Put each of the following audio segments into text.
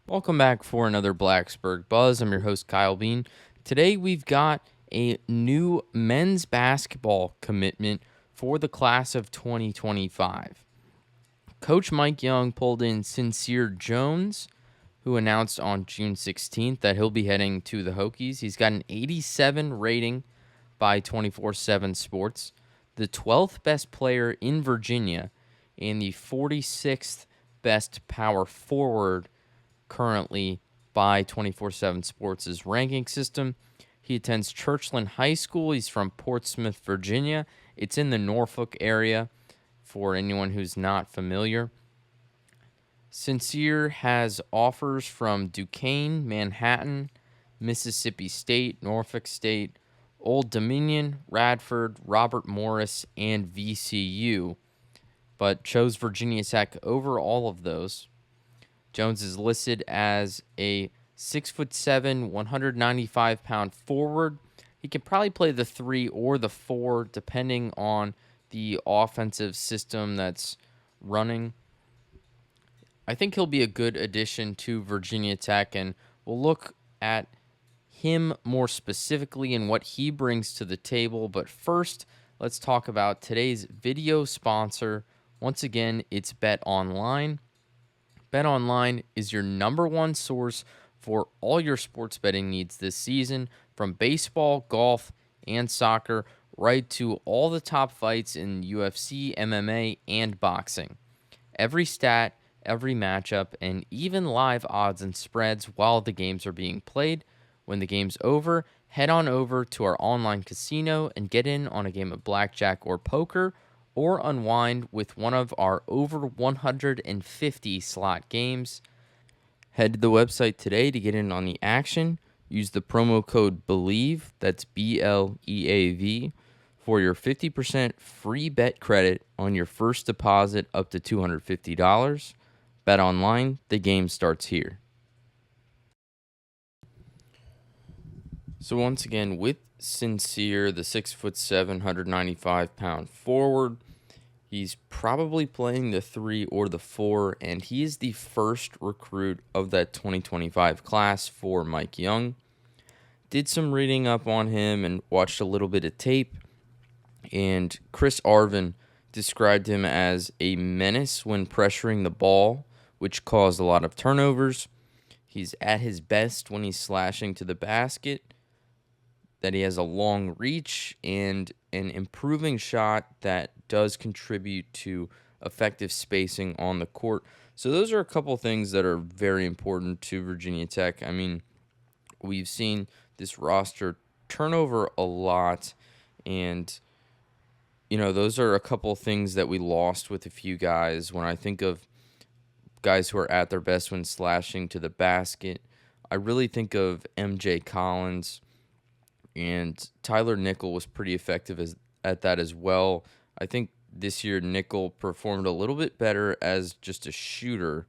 Welcome back for another Blacksburg Buzz. I'm your host, Kyle Bean. Today we've got a new men's basketball commitment for the class of 2025. Coach Mike Young pulled in Sincere Jones, who announced on June 16th that he'll be heading to the Hokies. He's got an 87 rating by 24/7 Sports, the 12th best player in Virginia, and the 46th best power forward currently by 24/7 Sports' ranking system. He attends Churchland High School. He's from Portsmouth, Virginia. It's in the Norfolk area for anyone who's not familiar. Sincere has offers from Duquesne, Manhattan, Mississippi State, Norfolk State, Old Dominion, Radford, Robert Morris, and VCU, but chose Virginia Tech over all of those. Jones is listed as a 6'7", 195-pound forward. He could probably play the 3 or the 4, depending on the offensive system that's running. I think he'll be a good addition to Virginia Tech, and we'll look at him more specifically and what he brings to the table. But first, let's talk about today's video sponsor. Once again, it's Bet Online. BetOnline is your number one source for all your sports betting needs this season, from baseball, golf, and soccer, right to all the top fights in UFC, MMA, and boxing. Every stat, every matchup, and even live odds and spreads while the games are being played. When the game's over, head on over to our online casino and get in on a game of blackjack or poker, or unwind with one of our over 150 slot games. Head to the website today to get in on the action. Use the promo code BELIEVE, that's BLEAV, for your 50% free bet credit on your first deposit up to $250. Bet online, the game starts here. So once again, with Sincere, the 6'7", 195-pound forward, he's probably playing the 3 or the 4, and he is the first recruit of that 2025 class for Mike Young. Did some reading up on him and watched a little bit of tape, and Chris Arvin described him as a menace when pressuring the ball, which caused a lot of turnovers. He's at his best when he's slashing to the basket, that he has a long reach and an improving shot that does contribute to effective spacing on the court. So those are a couple things that are very important to Virginia Tech. I mean, we've seen this roster turnover a lot, and those are a couple things that we lost with a few guys. When I think of guys who are at their best when slashing to the basket, I really think of MJ Collins, and Tyler Nickel was pretty effective at that as well. I think this year Nickel performed a little bit better as just a shooter,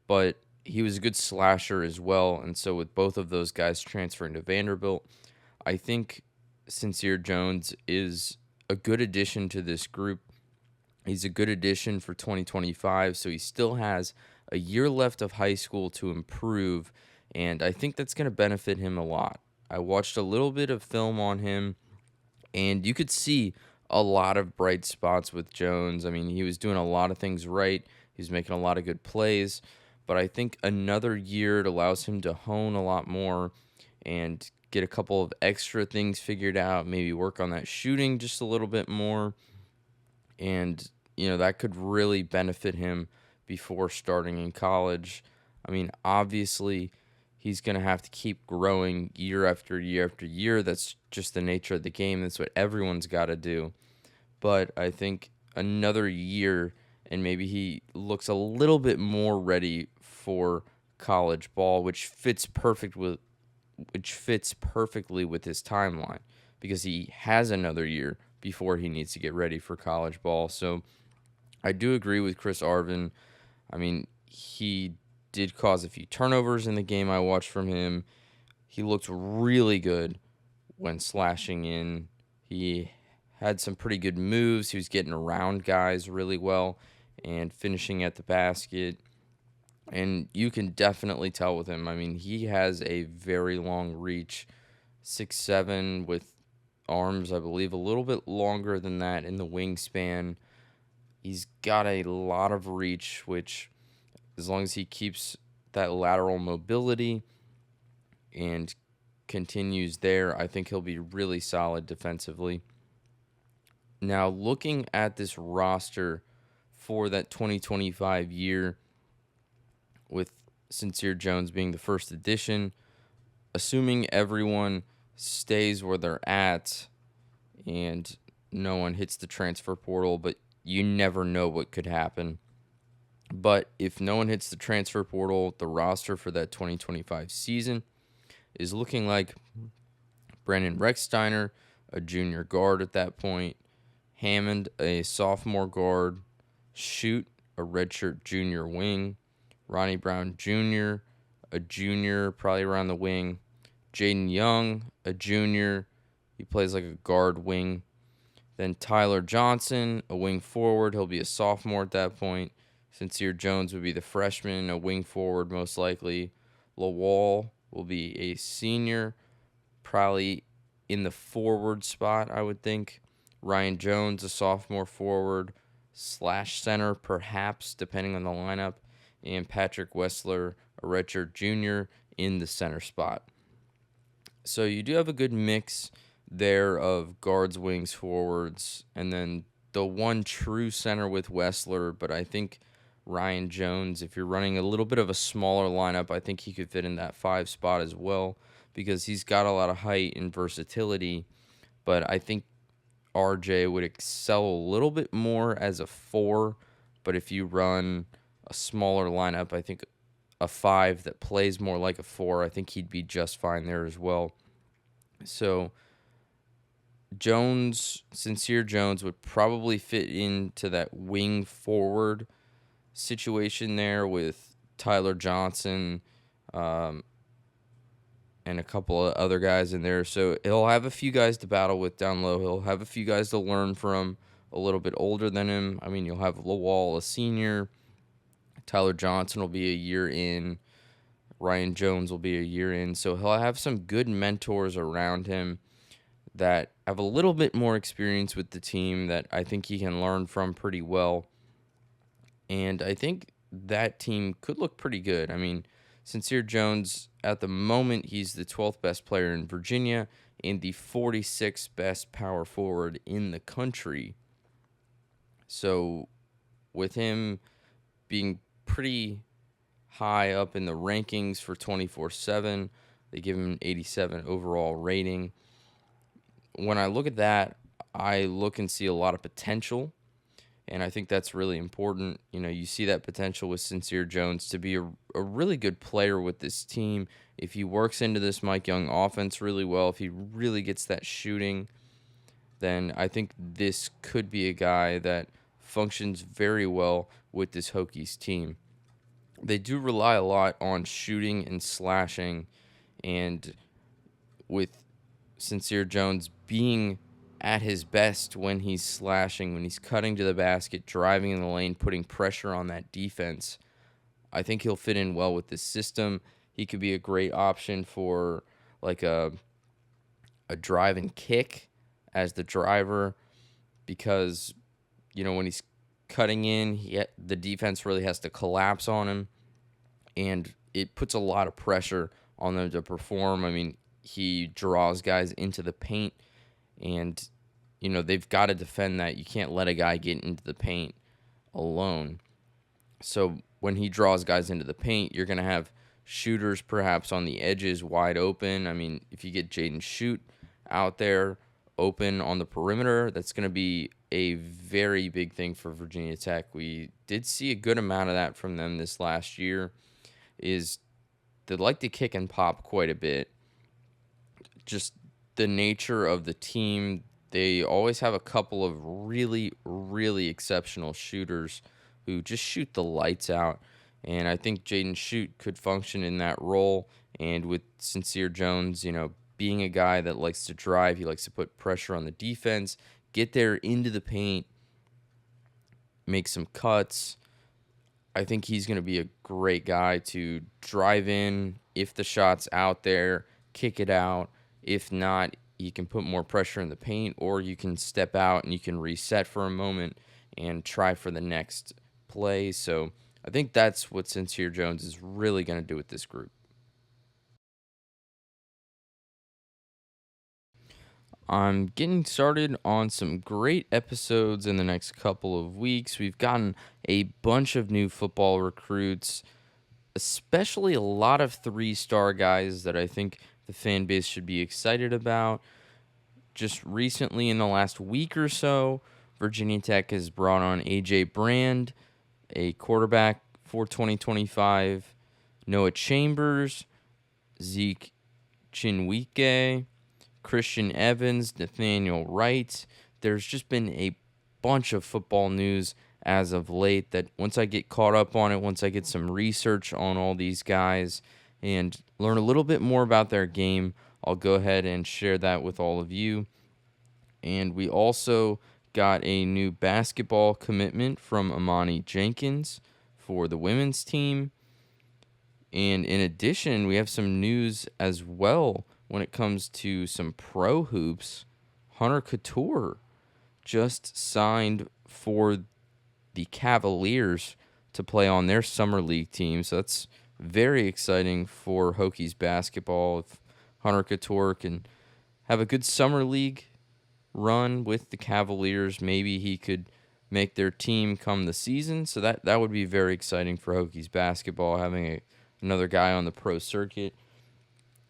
but he was a good slasher as well. And so with both of those guys transferring to Vanderbilt, I think Sincere Jones is a good addition to this group. He's a good addition for 2025, so he still has a year left of high school to improve, and I think that's going to benefit him a lot. I watched a little bit of film on him, and you could see a lot of bright spots with Jones. I mean, he was doing a lot of things right. He was making a lot of good plays, but I think another year it allows him to hone a lot more and get a couple of extra things figured out, maybe work on that shooting just a little bit more, and that could really benefit him before starting in college. I mean, obviously, he's going to have to keep growing year after year after year. That's just the nature of the game. That's what everyone's got to do. But I think another year, and maybe he looks a little bit more ready for college ball, which fits perfectly with his timeline, because he has another year before he needs to get ready for college ball. So I do agree with Chris Arvin. I mean, he did cause a few turnovers in the game I watched from him. He looked really good when slashing in. He had some pretty good moves. He was getting around guys really well and finishing at the basket. And you can definitely tell with him. I mean, he has a very long reach, 6'7", with arms, I believe, a little bit longer than that in the wingspan. He's got a lot of reach, which, as long as he keeps that lateral mobility and continues there, I think he'll be really solid defensively. Now, looking at this roster for that 2025 year, with Sincere Jones being the first addition, assuming everyone stays where they're at and no one hits the transfer portal, but you never know what could happen. But if no one hits the transfer portal, the roster for that 2025 season is looking like Brandon Rechsteiner, a junior guard at that point, Hammond, a sophomore guard, Shoot, a redshirt junior wing, Ronnie Brown Jr., a junior, probably around the wing, Jaden Young, a junior, he plays like a guard wing. Then Tyler Johnson, a wing forward, he'll be a sophomore at that point. Sincere Jones would be the freshman, a wing forward most likely. Lawal will be a senior, probably in the forward spot, I would think. Ryan Jones, a sophomore forward / center, perhaps, depending on the lineup. And Patrick Wessler, a redshirt junior, in the center spot. So you do have a good mix there of guards, wings, forwards, and then the one true center with Wessler. But I think Ryan Jones, if you're running a little bit of a smaller lineup, I think he could fit in that 5 spot as well, because he's got a lot of height and versatility. But I think RJ would excel a little bit more as a 4. But if you run a smaller lineup, I think a 5 that plays more like a 4, I think he'd be just fine there as well. So Sincere Jones would probably fit into that wing forward situation there with Tyler Johnson and a couple of other guys in there. So he'll have a few guys to battle with down low. He'll have a few guys to learn from a little bit older than him. I mean, you'll have Lawal, a senior. Tyler Johnson will be a year in. Ryan Jones will be a year in. So he'll have some good mentors around him that have a little bit more experience with the team that I think he can learn from pretty well. And I think that team could look pretty good. I mean, Sincere Jones, at the moment, he's the 12th best player in Virginia and the 46th best power forward in the country. So with him being pretty high up in the rankings for 24/7, they give him an 87 overall rating. When I look at that, I look and see a lot of potential, and I think that's really important. You know, you see that potential with Sincere Jones to be a really good player with this team. If he works into this Mike Young offense really well, if he really gets that shooting, then I think this could be a guy that functions very well with this Hokies team. They do rely a lot on shooting and slashing, and with Sincere Jones being at his best when he's slashing, when he's cutting to the basket, driving in the lane, putting pressure on that defense, I think he'll fit in well with this system. He could be a great option for like a drive and kick as the driver, because, you know, when he's cutting in, the defense really has to collapse on him, and it puts a lot of pressure on them to perform. I mean, he draws guys into the paint, and, you know, they've got to defend that. You can't let a guy get into the paint alone. So when he draws guys into the paint, you're going to have shooters perhaps on the edges wide open. I mean, if you get Jaden Shoot out there open on the perimeter, that's going to be a very big thing for Virginia Tech. We did see a good amount of that from them this last year. Is they like to kick and pop quite a bit. Just the nature of the team, they always have a couple of really, really exceptional shooters who just shoot the lights out. And I think Jaden Shoot could function in that role. And with Sincere Jones, you know, being a guy that likes to drive, he likes to put pressure on the defense, get there into the paint, make some cuts. I think he's going to be a great guy to drive in if the shot's out there, kick it out. If not, you can put more pressure in the paint, or you can step out and you can reset for a moment and try for the next play. So I think that's what Sincere Jones is really going to do with this group. I'm getting started on some great episodes in the next couple of weeks. We've gotten a bunch of new football recruits, especially a lot of 3-star guys that I think the fan base should be excited about. Just recently, in the last week or so, Virginia Tech has brought on A.J. Brand, a quarterback for 2025, Noah Chambers, Zeke Chinwike, Christian Evans, Nathaniel Wright. There's just been a bunch of football news as of late that once I get caught up on it, once I get some research on all these guys and learn a little bit more about their game, I'll go ahead and share that with all of you. And we also got a new basketball commitment from Amani Jenkins for the women's team. And in addition, we have some news as well when it comes to some pro hoops. Hunter Couture just signed for the Cavaliers to play on their summer league team. So that's very exciting for Hokies basketball. If Hunter Couture can have a good summer league run with the Cavaliers, maybe he could make their team come the season. So that would be very exciting for Hokies basketball, having another guy on the pro circuit.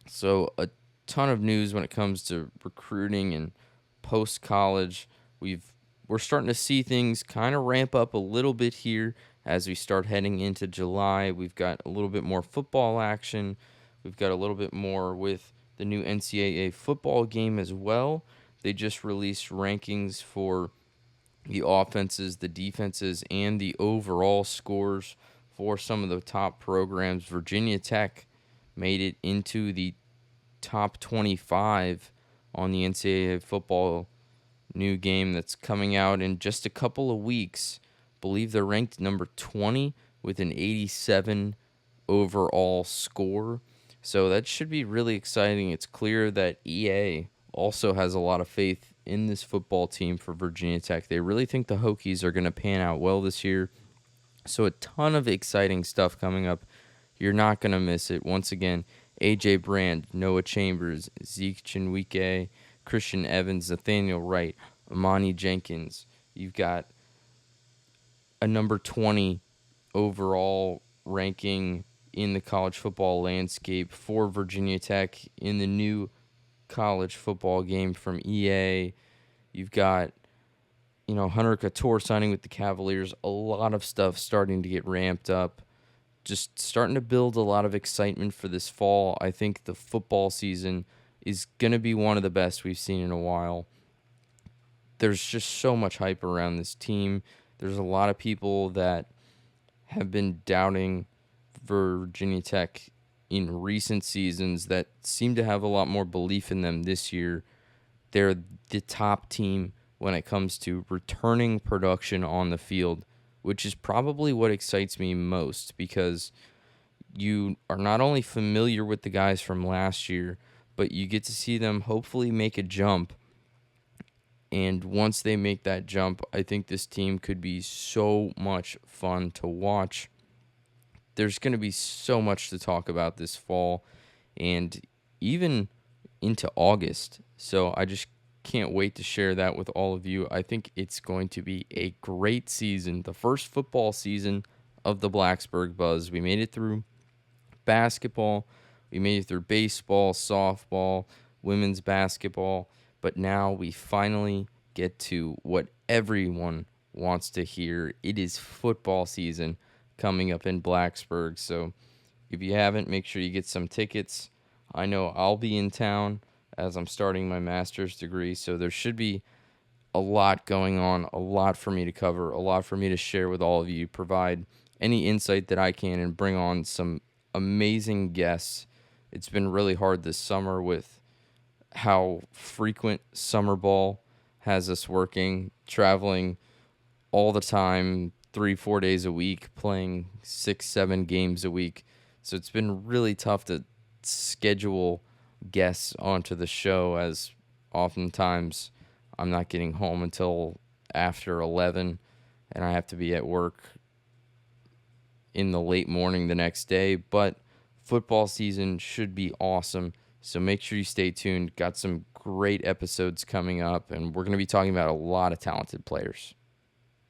So a ton of news when it comes to recruiting and post-college. We're starting to see things kind of ramp up a little bit here as we start heading into July. We've got a little bit more football action. We've got a little bit more with the new NCAA football game as well. They just released rankings for the offenses, the defenses, and the overall scores for some of the top programs. Virginia Tech made it into the top 25 on the NCAA football new game that's coming out in just a couple of weeks. I believe they're ranked number 20 with an 87 overall score. So that should be really exciting. It's clear that EA also has a lot of faith in this football team for Virginia Tech. They really think the Hokies are going to pan out well this year. So a ton of exciting stuff coming up. You're not going to miss it. Once again, A.J. Brand, Noah Chambers, Zeke Chinwike, Christian Evans, Nathaniel Wright, Amani Jenkins. You've got a number 20 overall ranking in the college football landscape for Virginia Tech in the new college football game from EA. You've got, Hunter Couture signing with the Cavaliers. A lot of stuff starting to get ramped up. Just starting to build a lot of excitement for this fall. I think the football season is going to be one of the best we've seen in a while. There's just so much hype around this team. There's a lot of people that have been doubting Virginia Tech in recent seasons that seem to have a lot more belief in them this year. They're the top team when it comes to returning production on the field, which is probably what excites me most, because you are not only familiar with the guys from last year, but you get to see them hopefully make a jump. And once they make that jump, I think this team could be so much fun to watch. There's going to be so much to talk about this fall and even into August. So I just can't wait to share that with all of you. I think it's going to be a great season, the first football season of the Blacksburg Buzz. We made it through basketball, we made it through baseball, softball, women's basketball, but now we finally get to what everyone wants to hear. It is football season coming up in Blacksburg. So if you haven't, make sure you get some tickets. I know I'll be in town as I'm starting my master's degree, so there should be a lot going on, a lot for me to cover, a lot for me to share with all of you, provide any insight that I can, and bring on some amazing guests. It's been really hard this summer with how frequent summer ball has us working, traveling all the time, 3-4 days a week, playing 6-7 games a week. So it's been really tough to schedule guests onto the show, as oftentimes I'm not getting home until after 11 and I have to be at work in the late morning the next day. But football season should be awesome, so make sure you stay tuned. Got some great episodes coming up, and we're going to be talking about a lot of talented players.